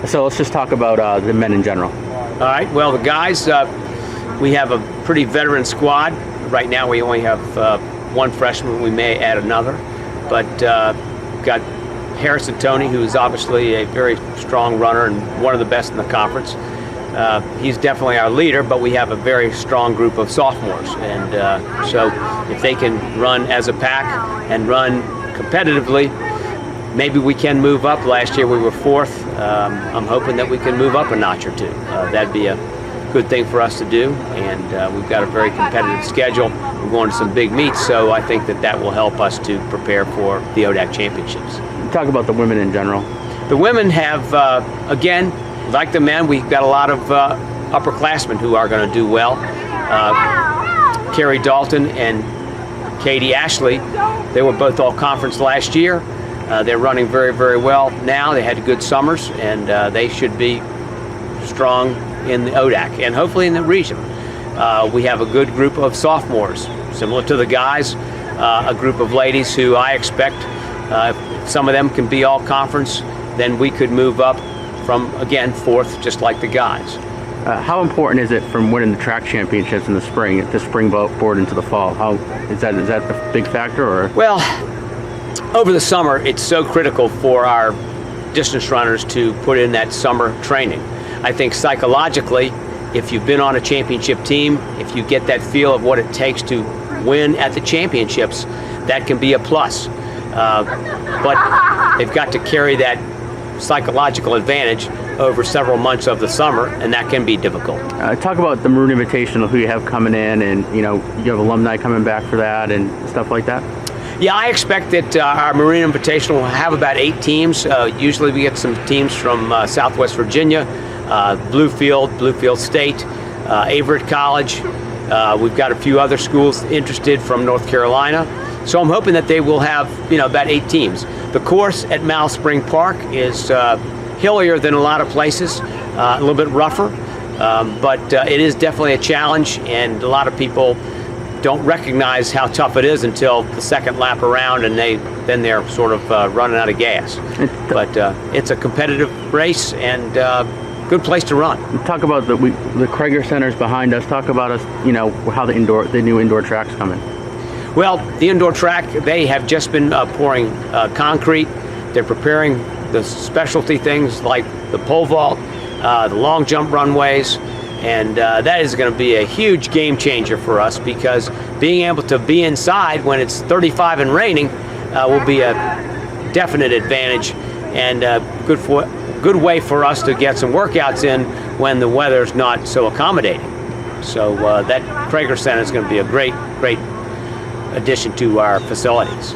So let's just talk about the men in general. All right, well, the guys, we have a pretty veteran squad. Right now we only have one freshman. We may add another. But we've got Harrison Tony, who is obviously a very strong runner and one of the best in the conference. He's definitely our leader, but we have a very strong group of sophomores. And so if they can run as a pack and run competitively, maybe we can move up. Last year we were fourth. I'm hoping that we can move up a notch or two. That'd be a good thing for us to do. And we've got a very competitive schedule. We're going to some big meets, so I think that that will help us to prepare for the ODAC championships. Talk about the women in general. The women have, again, like the men, we've got a lot of upperclassmen who are going to do well. Carrie Dalton and Katie Ashley, they were both all conference last year. They're running very, very well now. They had good summers, and they should be strong in the ODAC and hopefully in the region. We have a good group of sophomores, similar to the guys, a group of ladies who I expect, if some of them can be all conference, then we could move up from, again, fourth, just like the guys. How important is it from winning the track championships in the spring to springboard into the fall? How is that a big factor, or? Well, over the summer, it's so critical for our distance runners to put in that summer training. I think psychologically, if you've been on a championship team, if you get that feel of what it takes to win at the championships, that can be a plus. But they've got to carry that psychological advantage over several months of the summer, and that can be difficult. Talk about the Maroon Invitational, who you have coming in, and you have alumni coming back for that and stuff like that. Yeah, I expect that our Marine Invitational will have about 8 teams. Usually we get some teams from Southwest Virginia, Bluefield State, Averett College. We've got a few other schools interested from North Carolina. So I'm hoping that they will have, about 8 teams. The course at Mal Spring Park is hillier than a lot of places, a little bit rougher, but it is definitely a challenge, and a lot of people don't recognize how tough it is until the second lap around, and then they're sort of running out of gas. But it's a competitive race and good place to run. Talk about the Krager Center's behind us. Talk about us, how the new indoor track's coming. Well, the indoor track, they have just been pouring concrete. They're preparing the specialty things like the pole vault, the long jump runways, and that is going to be a huge game changer for us, because being able to be inside when it's 35 and raining will be a definite advantage, and a good way for us to get some workouts in when the weather's not so accommodating. So that Krager Center is going to be a great addition to our facilities.